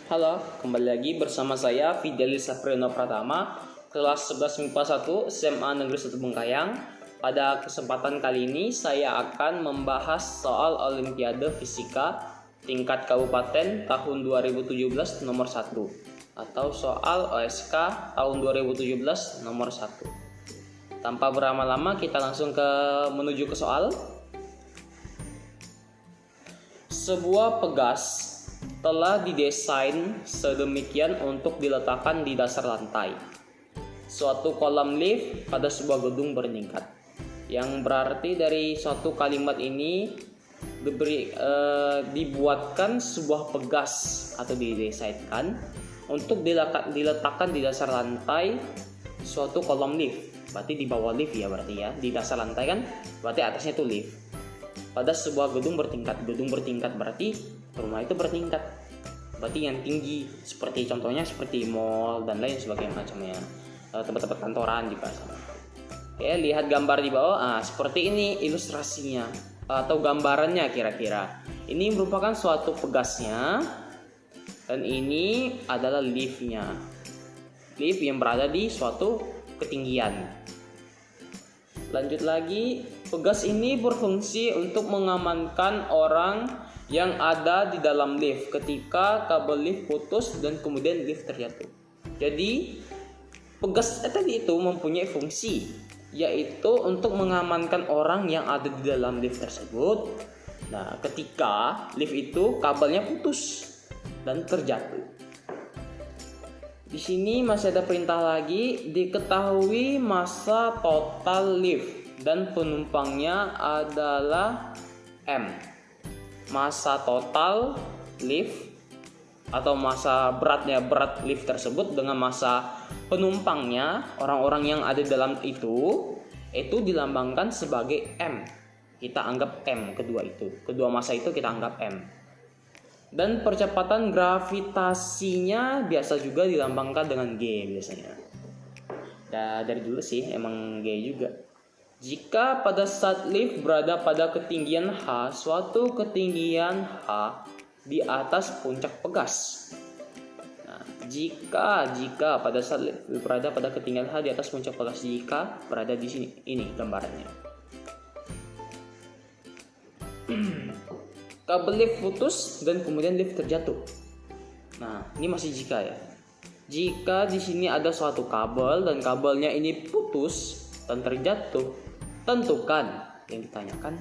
Halo, kembali lagi bersama saya Fidelis Saprino Pratama, kelas 11 MIPA 1 SMA Negeri 1 Bengkayang. Pada kesempatan kali ini saya akan membahas soal Olimpiade Fisika tingkat kabupaten tahun 2017 nomor 1 atau soal OSK tahun 2017 nomor 1. Tanpa berlama-lama kita langsung menuju ke soal. Sebuah pegas telah didesain sedemikian untuk diletakkan di dasar lantai suatu kolam lift pada sebuah gedung bertingkat. Yang berarti dari suatu kalimat ini dibuatkan sebuah pegas atau didesainkan untuk diletakkan di dasar lantai suatu kolom lift. Berarti di bawah lift ya, berarti ya. Di dasar lantai kan berarti atasnya itu lift. Pada sebuah gedung bertingkat. Gedung bertingkat berarti rumah itu bertingkat. Berarti yang tinggi, seperti contohnya seperti mall dan lain sebagainya macamnya. Tempat-tempat kantoran juga sama. Ya, lihat gambar di bawah. Seperti ini ilustrasinya atau gambarannya kira-kira. Ini merupakan suatu pegasnya dan ini adalah liftnya. Lift yang berada di suatu ketinggian. Lanjut lagi, pegas ini berfungsi untuk mengamankan orang yang ada di dalam lift ketika kabel lift putus dan kemudian lift terjatuh. Jadi pegas tadi itu mempunyai fungsi, yaitu untuk mengamankan orang yang ada di dalam lift tersebut. Nah, ketika lift itu kabelnya putus dan terjatuh. Di sini masih ada perintah lagi, diketahui massa total lift dan penumpangnya adalah M. Massa total lift atau massa berat lift tersebut dengan massa penumpangnya, orang-orang yang ada di dalam itu dilambangkan sebagai M. Kita anggap M kedua massa itu kita anggap M. Dan percepatan gravitasinya biasa juga dilambangkan dengan G biasanya. Dari dulu sih emang G juga. Jika pada saat lift berada pada ketinggian H, suatu ketinggian H di atas puncak pegas. Nah, jika pada saat lift berada pada ketinggian H di atas puncak pegas, jika berada di sini, ini gambarannya. Kabel lift putus dan kemudian lift terjatuh. Nah, ini masih jika ya. Jika di sini ada suatu kabel dan kabelnya ini putus dan terjatuh, tentukan yang ditanyakan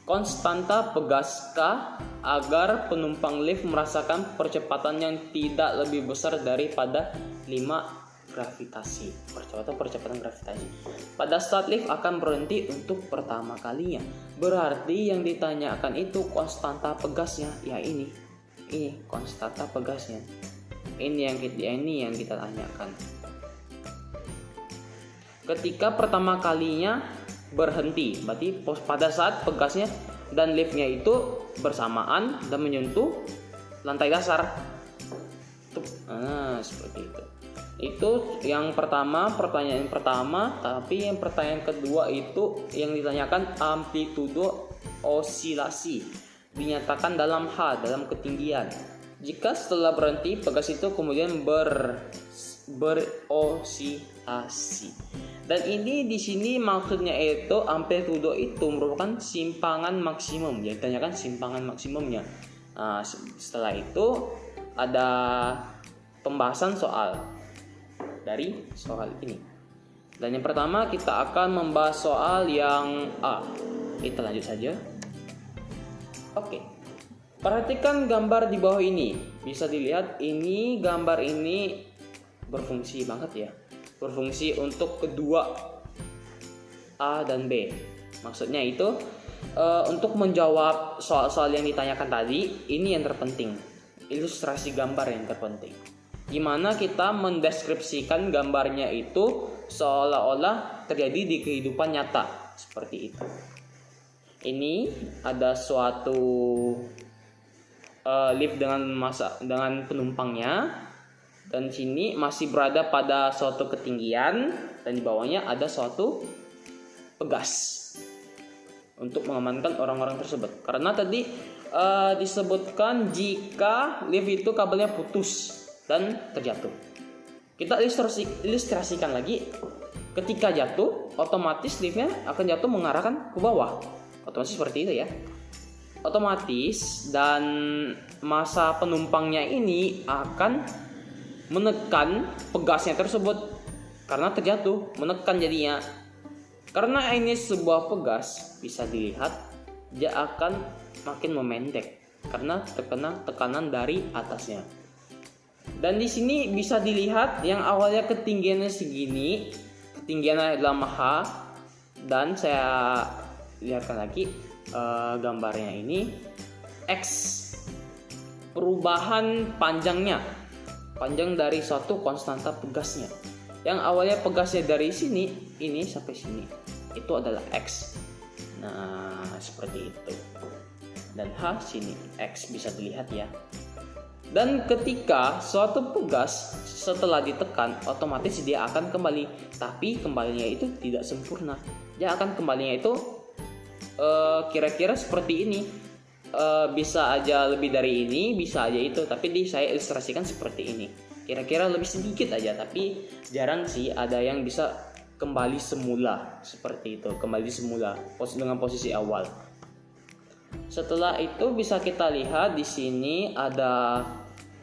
konstanta pegaskah agar penumpang lift merasakan percepatan yang tidak lebih besar daripada 5 gravitasi. Percepatan gravitasi. Pada saat lift akan berhenti untuk pertama kalinya. Berarti yang ditanyakan itu konstanta pegasnya. Ya ini konstanta pegasnya. Ini yang kita tanyakan. Ketika pertama kalinya berhenti, berarti pada saat pegasnya dan liftnya itu bersamaan dan menyentuh lantai dasar. Seperti itu. Itu yang pertanyaan pertama. Tapi yang pertanyaan kedua itu yang ditanyakan amplitudo osilasi dinyatakan dalam H, dalam ketinggian. Jika setelah berhenti pegas itu kemudian berosilasi. Dan ini di sini maksudnya itu amplitudo itu merupakan simpangan maksimum. Yang ditanyakan simpangan maksimumnya. Nah, setelah itu ada pembahasan soal dari soal ini. Dan yang pertama kita akan membahas soal yang A. Kita lanjut saja. Oke. Perhatikan gambar di bawah ini. Bisa dilihat ini gambar ini berfungsi banget ya. Berfungsi untuk kedua A dan B. Maksudnya itu untuk menjawab soal-soal yang ditanyakan tadi, ini yang terpenting. Ilustrasi gambar yang terpenting. Gimana kita mendeskripsikan gambarnya itu seolah-olah terjadi di kehidupan nyata. Seperti itu. Ini ada suatu lift dengan penumpangnya. Dan sini masih berada pada suatu ketinggian dan di bawahnya ada suatu pegas. untuk mengamankan orang-orang tersebut. Karena tadi disebutkan jika lift itu kabelnya putus dan terjatuh. Kita ilustrasikan lagi. Ketika jatuh, otomatis liftnya akan jatuh mengarahkan ke bawah. Otomatis seperti itu ya. Otomatis dan masa penumpangnya ini akan menekan pegasnya tersebut karena terjatuh, menekan jadinya. Karena ini sebuah pegas, bisa dilihat dia akan makin memendek karena terkena tekanan dari atasnya. Dan di sini bisa dilihat yang awalnya ketinggiannya segini, ketinggiannya adalah mah, dan saya lihatkan lagi gambarnya ini X perubahan panjang dari suatu konstanta pegasnya. Yang awalnya pegasnya dari sini ini sampai sini itu adalah X. Nah, seperti itu. Dan H sini X bisa dilihat ya. Dan ketika suatu pegas setelah ditekan, otomatis dia akan kembali. Tapi kembalinya itu tidak sempurna. Dia akan kembalinya itu kira-kira seperti ini. Bisa aja lebih dari ini, bisa aja itu. Tapi saya ilustrasikan seperti ini. Kira-kira lebih sedikit aja. Tapi jarang sih ada yang bisa kembali semula. Seperti itu, kembali semula dengan posisi awal. Setelah itu bisa kita lihat di sini ada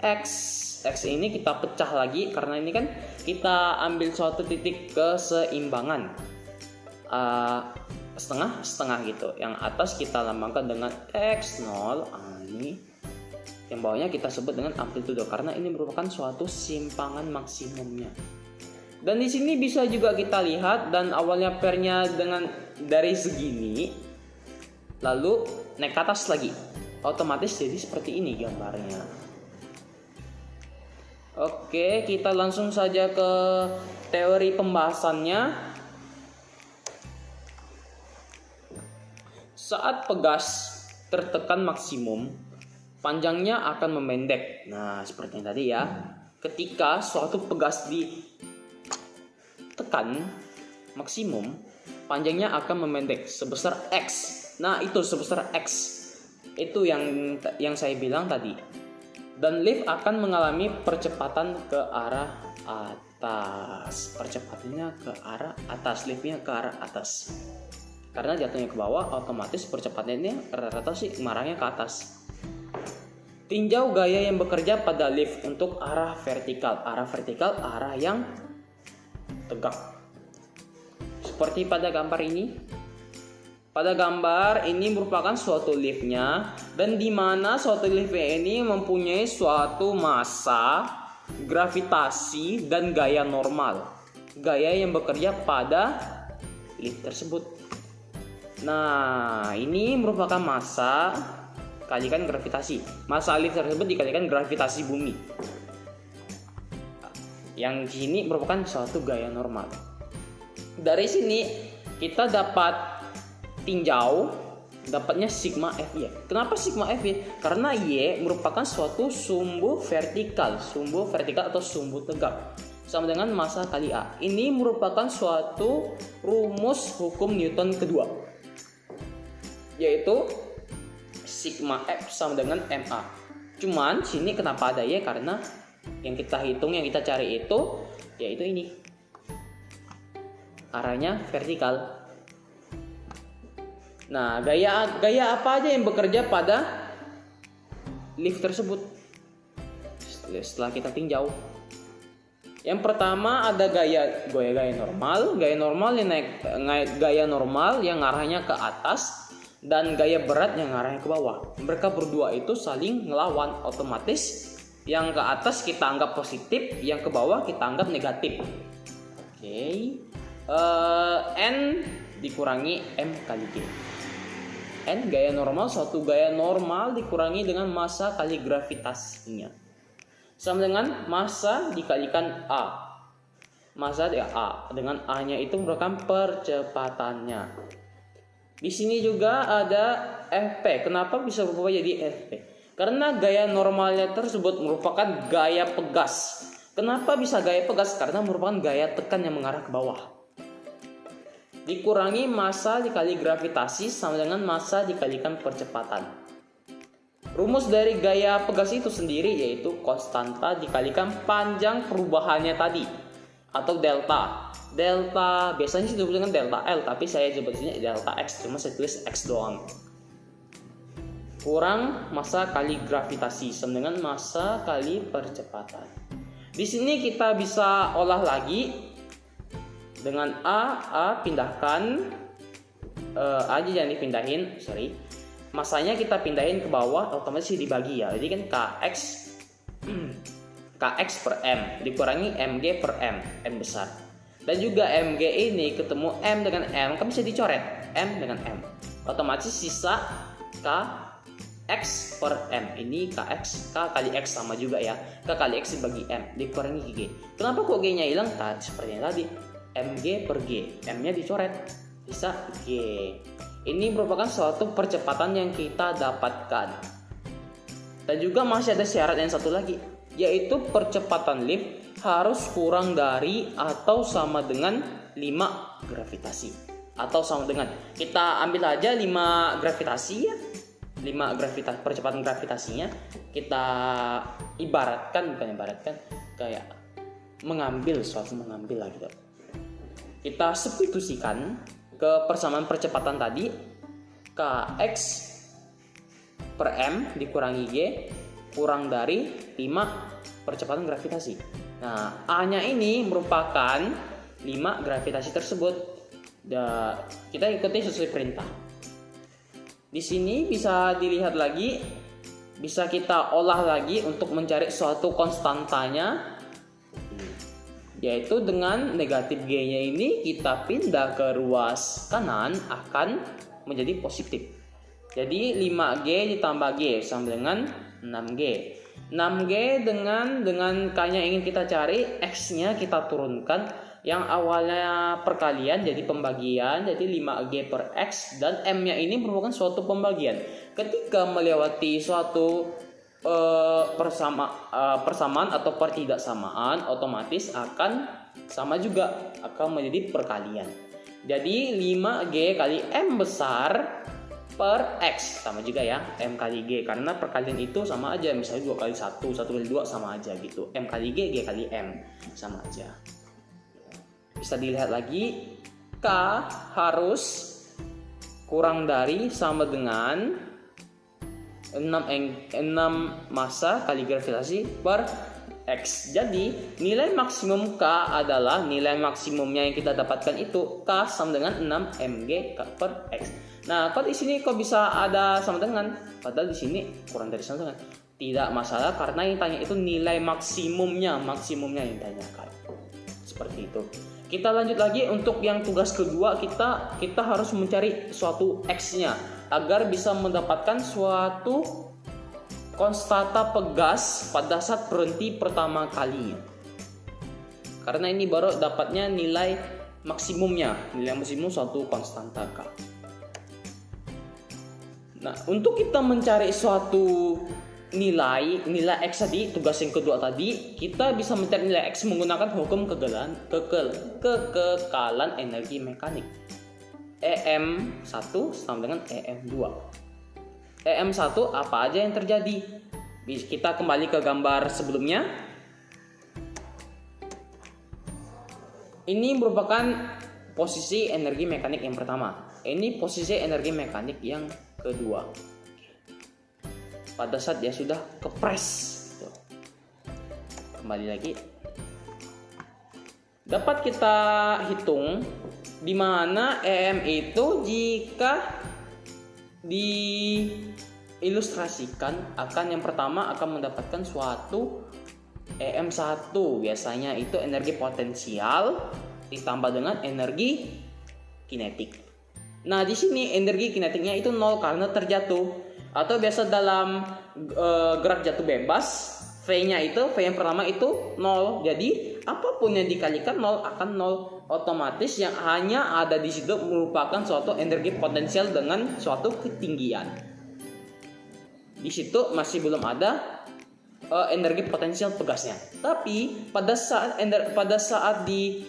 X ini kita pecah lagi karena ini kan kita ambil suatu titik keseimbangan setengah gitu. Yang atas kita lambangkan dengan X0, ini yang bawahnya kita sebut dengan amplitudo karena ini merupakan suatu simpangan maksimumnya. Dan di sini bisa juga kita lihat dan awalnya pernya dari segini lalu naik ke atas lagi, otomatis jadi seperti ini gambarnya. Oke, kita langsung saja ke teori pembahasannya. Saat pegas tertekan maksimum, panjangnya akan memendek. Nah, seperti yang tadi ya. Ketika suatu pegas ditekan maksimum, panjangnya akan memendek sebesar X. Nah, itu sebesar X. Itu yang saya bilang tadi. Dan lift akan mengalami percepatan ke arah atas. Percepatannya ke arah atas, liftnya ke arah atas. Karena jatuhnya ke bawah, otomatis percepatannya rata-rata sih mengarahnya ke atas. Tinjau gaya yang bekerja pada lift untuk arah vertikal. Arah vertikal, arah yang tegak. Seperti pada gambar ini. Pada gambar ini merupakan suatu liftnya, dan di mana suatu liftnya ini mempunyai suatu massa, gravitasi, dan gaya normal. Gaya yang bekerja pada lift tersebut. Nah, ini merupakan massa kalikan gravitasi. Massa lift tersebut dikalikan gravitasi bumi. Yang di sini merupakan suatu gaya normal. Dari sini kita dapat tinjau dapatnya sigma Fy. Kenapa sigma Fy? Karena Y merupakan suatu sumbu vertikal atau sumbu tegak sama dengan massa kali A. Ini merupakan suatu rumus hukum Newton kedua, yaitu sigma F sama dengan ma. Cuman sini kenapa ada Y? Karena yang kita hitung, yang kita cari itu yaitu ini, arahnya vertikal. Nah, gaya apa aja yang bekerja pada lift tersebut setelah kita tinjau? Yang pertama ada gaya normal. Gaya normal yang arahnya ke atas, dan gaya berat yang arahnya ke bawah. Mereka berdua itu saling ngelawan. Otomatis yang ke atas kita anggap positif, yang ke bawah kita anggap negatif. Oke. N dikurangi M kali G. N gaya normal, suatu gaya normal dikurangi dengan massa kali gravitasinya, sama dengan massa dikalikan A. Massa A dengan A-nya itu merupakan percepatannya. Di sini juga ada Fp. Kenapa bisa berubah jadi Fp? Karena gaya normalnya tersebut merupakan gaya pegas. Kenapa bisa gaya pegas? Karena merupakan gaya tekan yang mengarah ke bawah. dikurangi massa dikali gravitasi sama dengan massa dikalikan percepatan. Rumus dari gaya pegas itu sendiri yaitu konstanta dikalikan panjang perubahannya tadi atau delta. Delta biasanya disebut dengan delta L, tapi saya sebutnya delta X, cuma saya tulis X doang. Kurang massa kali gravitasi sama dengan massa kali percepatan. Di sini kita bisa olah lagi dengan A pindahkan A aja jangan dipindahin, sorry. Masanya kita pindahin ke bawah, otomatis dibagi ya. Jadi kan Kx per M dikurangi Mg per M besar. Dan juga Mg ini ketemu M dengan M, kan bisa dicoret M dengan M. Otomatis sisa Kx per M. Ini Kx, K kali X sama juga ya. K kali X dibagi M dikurangi G. Kenapa kok G-nya hilang? Seperti yang tadi. Mg per G, M-nya dicoret, sisa G. Ini merupakan suatu percepatan yang kita dapatkan. Dan juga masih ada syarat yang satu lagi, yaitu percepatan lift harus kurang dari atau sama dengan 5 gravitasi. Atau sama dengan, kita ambil aja 5 gravitasi ya. 5 percepatan gravitasinya kita ibaratkan, kayak mengambil lah gitu. Kita substitusikan ke persamaan percepatan tadi, Kx per M dikurangi G kurang dari 5 percepatan gravitasi. Nah, A-nya ini merupakan 5 gravitasi tersebut. Kita ikuti sesuai perintah. Di sini bisa dilihat lagi, bisa kita olah lagi untuk mencari suatu konstantanya, yaitu dengan negatif G-nya ini kita pindah ke ruas kanan akan menjadi positif. Jadi 5G ditambah G sama dengan 6G. 6G dengan K-nya ingin kita cari, X-nya kita turunkan. Yang awalnya perkalian jadi pembagian, jadi 5G per X, dan M-nya ini merupakan suatu pembagian. Ketika melewati suatu persamaan atau pertidaksamaan, otomatis akan sama juga, akan menjadi perkalian. Jadi 5G kali M besar per X sama juga ya, M kali G, karena perkalian itu sama aja, misalnya 2 kali 1, 1 kali 2 sama aja gitu. M kali G, G kali M sama aja. Bisa dilihat lagi, K harus kurang dari sama dengan 6 massa kali gravitasi per X. Jadi nilai maksimum K adalah nilai maksimumnya yang kita dapatkan itu K sama dengan 6 mg per X. Nah, kok di sini kok bisa ada sama dengan? Padahal di sini kurang dari sama dengan. Tidak masalah karena yang tanya itu nilai maksimumnya yang ditanyakan. Seperti itu. Kita lanjut lagi untuk yang tugas kedua, kita harus mencari suatu X-nya agar bisa mendapatkan suatu konstanta pegas pada saat berhenti pertama kali. Karena ini baru dapatnya nilai maksimum suatu konstanta K. Nah, untuk kita mencari suatu nilai X tadi, tugas yang kedua tadi, kita bisa mencari nilai X menggunakan hukum kekekalan energi mekanik. EM1 sama dengan EM2. EM1 apa aja yang terjadi? Kita kembali ke gambar sebelumnya. Ini merupakan posisi energi mekanik yang pertama. Ini posisi energi mekanik yang kedua. Pada saat dia sudah kepres. Kembali lagi. Dapat kita hitung di mana EM itu jika diilustrasikan akan yang pertama akan mendapatkan suatu EM1, biasanya itu energi potensial ditambah dengan energi kinetik. Nah, di sini energi kinetiknya itu 0 karena terjatuh, atau biasa dalam gerak jatuh bebas V yang pertama itu 0. Jadi apapun yang dikalikan 0 akan 0. Otomatis yang hanya ada di situ merupakan suatu energi potensial dengan suatu ketinggian. Di situ masih belum ada energi potensial pegasnya. Tapi pada saat di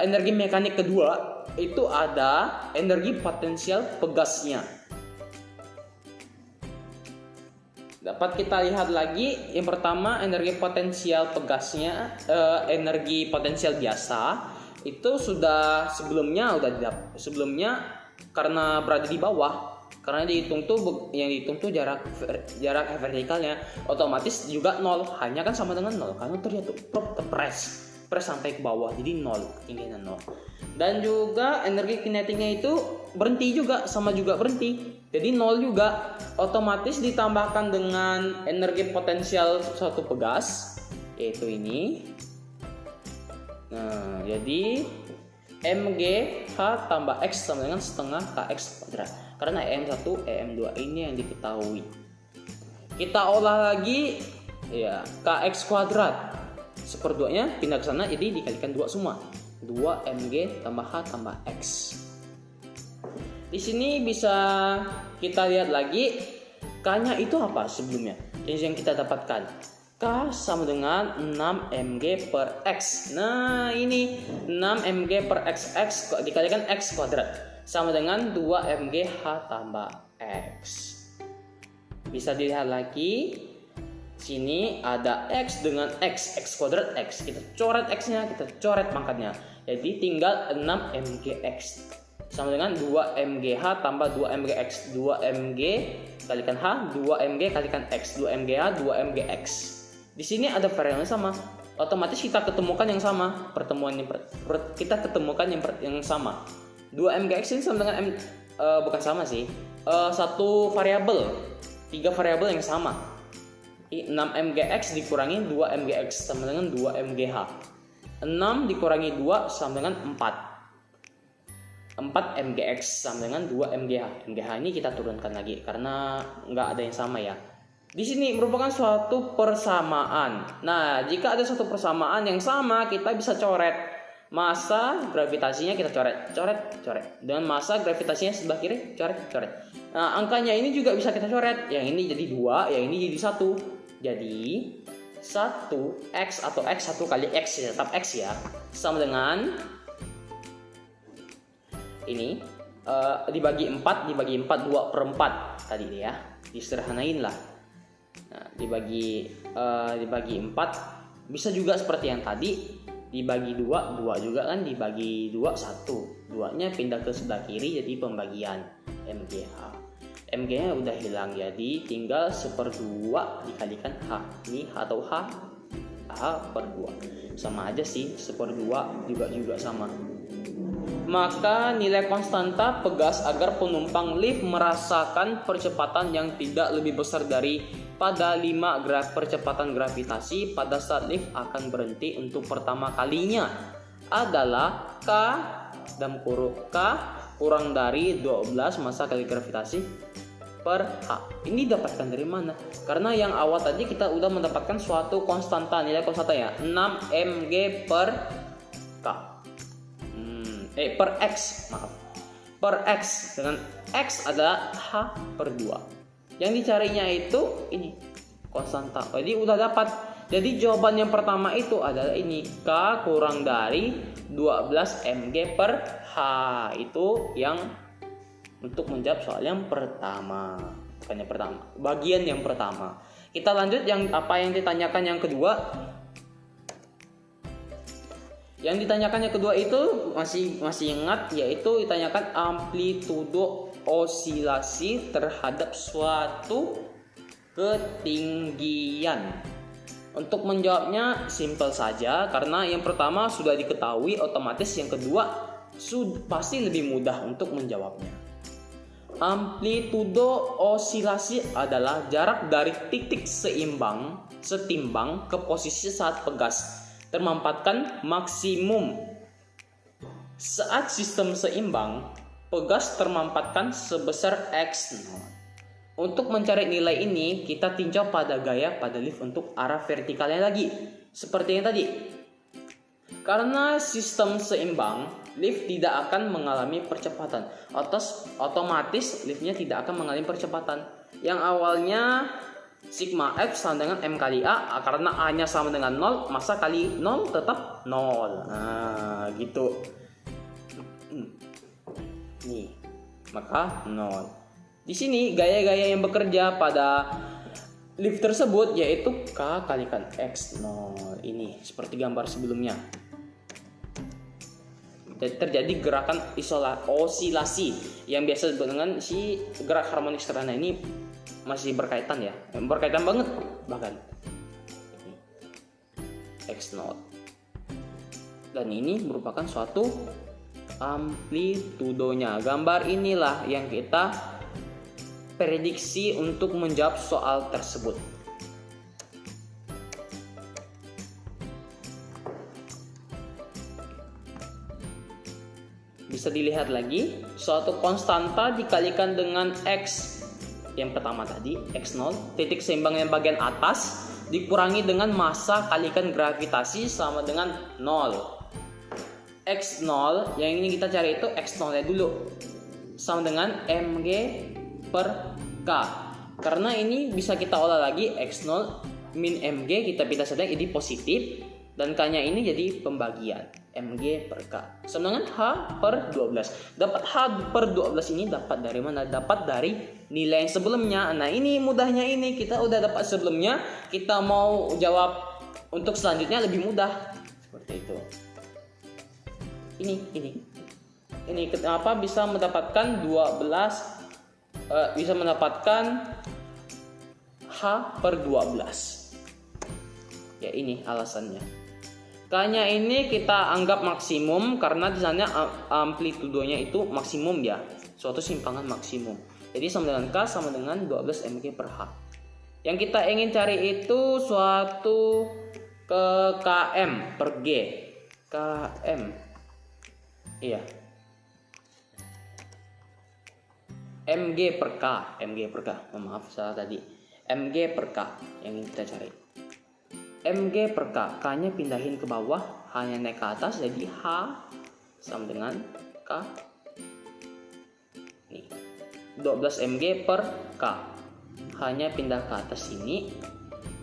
energi mekanik kedua, itu ada energi potensial pegasnya. Dapat kita lihat lagi, yang pertama energi potensial pegasnya, energi potensial biasa itu sudah sebelumnya karena berada di bawah, karena dihitung tuh jarak vertikalnya otomatis juga nol, hanya kan sama dengan nol karena terjatuh press sampai ke bawah, jadi nol, ketinggian nol. Dan juga energi kinetiknya itu berhenti juga, sama juga berhenti, jadi nol juga. Otomatis ditambahkan dengan energi potensial suatu pegas, yaitu ini. Nah, jadi mgh tambah x sama dengan setengah kx kuadrat, karena em1 em2 ini yang diketahui. Kita olah lagi, ya, kx kuadrat seperduanya pindah ke sana, jadi dikalikan 2 semua, 2 mg tambah h tambah x. Di sini bisa kita lihat lagi K-nya itu apa sebelumnya yang kita dapatkan. K sama dengan 6 mg per x. Nah, ini 6 mg per x dikalikan x kuadrat sama dengan 2 mg h tambah x. Bisa dilihat lagi, sini ada x dengan x kuadrat x. Kita coret x-nya, kita coret pangkatnya. Jadi tinggal 6 mgx sama dengan 2 mgh tambah 2 mgx. 2 mg kalikan h, 2 mg kalikan x, 2 mgh, 2 mgx. Di sini ada variabel yang sama, otomatis kita ketemukan yang sama, kita ketemukan yang sama. 2 mgx ini sama dengan bukan sama sih, satu variabel, 3 variabel yang sama. 6 mgx dikurangi 2 mgx sama dengan 2 mgh. 6 dikurangi 2 sama dengan 4 mgx sama dengan 2 mgh. mgh ini kita turunkan lagi karena nggak ada yang sama ya. Di sini merupakan suatu persamaan. Nah, jika ada suatu persamaan yang sama, kita bisa coret. Massa gravitasinya kita coret. Dengan massa gravitasinya sebelah kiri, coret. Nah, angkanya ini juga bisa kita coret. Yang ini jadi 2, yang ini jadi 1. Jadi 1x atau x 1 kali x ya, tetap x ya, sama dengan ini dibagi 4 2/4 tadi ya, disederhanain lah. Nah, dibagi 4 bisa juga seperti yang tadi, dibagi 2 juga kan, dibagi 2 1, 2-nya pindah ke sebelah kiri jadi pembagian mgh. mg-nya udah hilang, jadi tinggal 1/2 dikalikan h. Ini h atau h per 2 sama aja sih, 1/2 juga sama. Maka nilai konstanta pegas agar penumpang lift merasakan percepatan yang tidak lebih besar daripada 5 percepatan gravitasi pada saat lift akan berhenti untuk pertama kalinya adalah K dalam kurung K kurang dari 12 massa kali gravitasi per H. Ini dapatkan dari mana? Karena yang awal tadi kita udah mendapatkan suatu konstanta, nilai konstanta ya, 6 mg per K. Per X, maaf. Per X, dengan X adalah H per 2. Yang dicarinya itu ini, konstanta. Jadi udah dapat. Jadi jawaban yang pertama itu adalah ini, K kurang dari 12 mg per H. Itu yang untuk menjawab soal yang pertama. Bukan yang pertama, bagian yang pertama. Kita lanjut yang apa yang ditanyakan yang kedua. Yang ditanyakan yang kedua itu masih ingat, yaitu ditanyakan amplitudo osilasi terhadap suatu ketinggian. Untuk menjawabnya simpel saja, karena yang pertama sudah diketahui, otomatis yang kedua pasti lebih mudah untuk menjawabnya. Amplitudo osilasi adalah jarak dari titik setimbang ke posisi saat pegas termampatkan maksimum. Saat sistem seimbang, pegas termampatkan sebesar x0. Untuk mencari nilai ini, kita tinjau pada gaya pada lift untuk arah vertikalnya lagi, seperti yang tadi. Karena sistem seimbang, lift tidak akan mengalami percepatan. Otomatis liftnya tidak akan mengalami percepatan. Yang awalnya sigma F sama dengan M kali A, karena A-nya sama dengan 0, massa kali 0 tetap 0. Nah, gitu. Nih, maka 0. Di sini gaya-gaya yang bekerja pada leaf tersebut yaitu K kalikan X 0. Ini seperti gambar sebelumnya. Jadi terjadi gerakan osilasi yang biasa disebut dengan si gerak harmonik sederhana ini masih berkaitan ya. Berkaitan banget bahkan. X0. Dan ini merupakan suatu amplitudonya. Gambar inilah yang kita prediksi untuk menjawab soal tersebut. Bisa dilihat lagi, suatu konstanta dikalikan dengan X yang pertama tadi, X0, titik seimbang yang bagian atas dikurangi dengan massa kalikan gravitasi sama dengan 0. X0 yang ini kita cari itu X0 nya dulu sama dengan mg per k. Karena ini bisa kita olah lagi, X0 min mg kita pindah saja ini positif dan k nya ini jadi pembagian mg per k sama dengan h per 12. Dapat h per 12 ini dapat dari mana? Dapat dari nilai yang sebelumnya. Nah ini mudahnya, ini kita udah dapat sebelumnya, kita mau jawab untuk selanjutnya lebih mudah seperti itu. Ini kenapa bisa mendapatkan 12 bisa mendapatkan H per 12. Ya ini alasannya. K-nya ini kita anggap maksimum karena di sana amplitudonya itu maksimum ya, suatu simpangan maksimum. Jadi sama dengan K sama dengan 12 mg per H. Yang kita ingin cari itu suatu ke km per G. Km. Iya. mg per K. Maaf salah tadi. mg per K yang ingin kita cari. mg per K, K-nya pindahin ke bawah, H-nya naik ke atas, jadi H sama dengan K. Nih, 12 mg per K. H-nya pindah ke atas sini.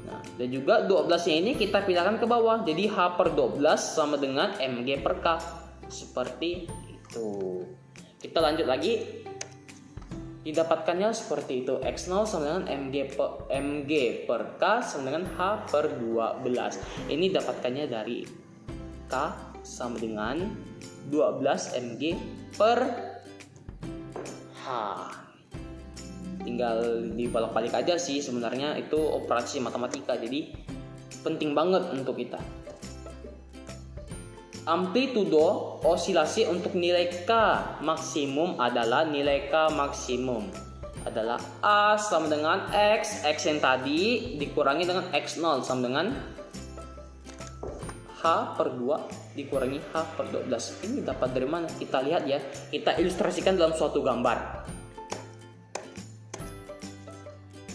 Nah, dan juga 12-nya ini kita pindahkan ke bawah, jadi H per 12 sama dengan mg per K. Seperti itu. Kita lanjut lagi. Didapatkannya seperti itu, X0 sama dengan mg per K sama dengan H per 12. Ini dapatkannya dari K sama dengan 12 mg per H. Tinggal dibalik-balik aja sih, sebenarnya itu operasi matematika, jadi penting banget untuk kita. Amplitudo osilasi untuk nilai K maksimum adalah A sama dengan X yang tadi dikurangi dengan X0 sama dengan H per 2 dikurangi H per 12. Ini dapat dari mana? Kita lihat ya, kita ilustrasikan dalam suatu gambar.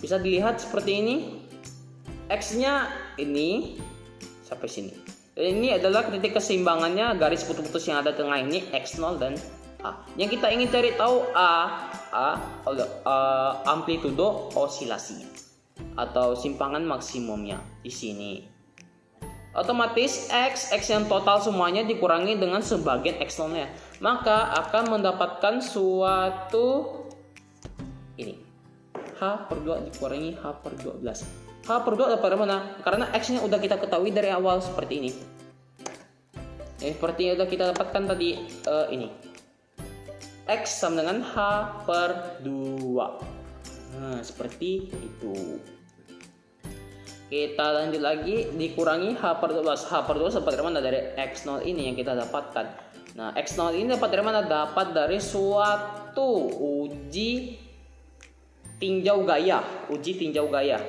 Bisa dilihat seperti ini. X-nya ini sampai sini. Dan ini adalah titik keseimbangannya, garis putus-putus yang ada tengah ini X0 dan A. Yang kita ingin cari tahu amplitudo osilasi atau simpangan maksimumnya di sini. Otomatis X yang total semuanya dikurangi dengan sebagian X0-nya, maka akan mendapatkan suatu ini. H per 2 dikurangi H per 12. H per 2 dapat dari mana? Karena X-nya udah kita ketahui dari awal seperti ini. Seperti yang udah kita dapatkan tadi ini. X sama dengan H per 2. Nah, seperti itu. Kita lanjut lagi, dikurangi H per 12. H per 12 dapat dari mana? Dari X0 ini yang kita dapatkan. Nah, X0 ini dapat dari mana? Dapat dari suatu uji tinjau gaya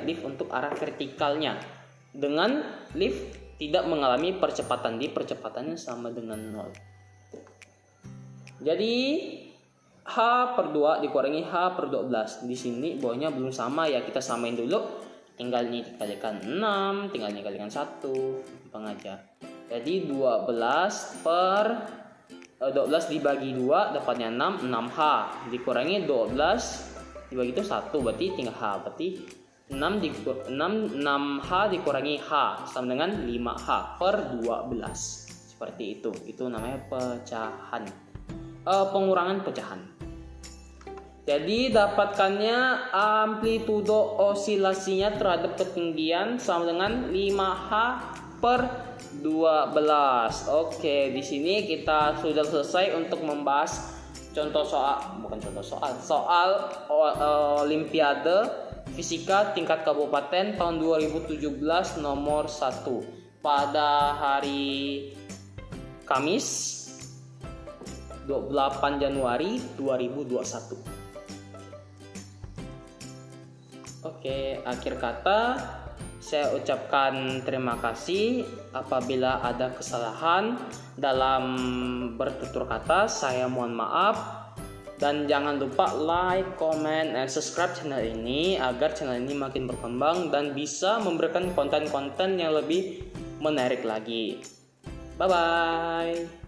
lift untuk arah vertikalnya dengan lift tidak mengalami percepatan, di percepatannya sama dengan 0. Jadi H per 2 dikurangi H per 12. Di sini bawahnya belum sama ya, kita samain dulu. Tinggal ini dikalikan 6, tinggal ini dikalikan 1, gampang aja. Jadi 12 per 12 dibagi 2 dapatnya 6H dikurangi 12 dibagi itu 1, berarti tinggal H, berarti 6H dikurangi H sama dengan 5H per 12. Seperti itu namanya pecahan. pengurangan pecahan. Jadi dapatkannya amplitudo osilasinya terhadap ketinggian sama dengan 5H per 12. Oke, di sini kita sudah selesai untuk membahas soal Olimpiade Fisika tingkat kabupaten tahun 2017 nomor 1 pada hari Kamis 28 Januari 2021. Oke, akhir kata saya ucapkan terima kasih. Apabila ada kesalahan dalam bertutur kata, saya mohon maaf. Dan jangan lupa like, comment, and subscribe channel ini agar channel ini makin berkembang dan bisa memberikan konten-konten yang lebih menarik lagi. Bye-bye.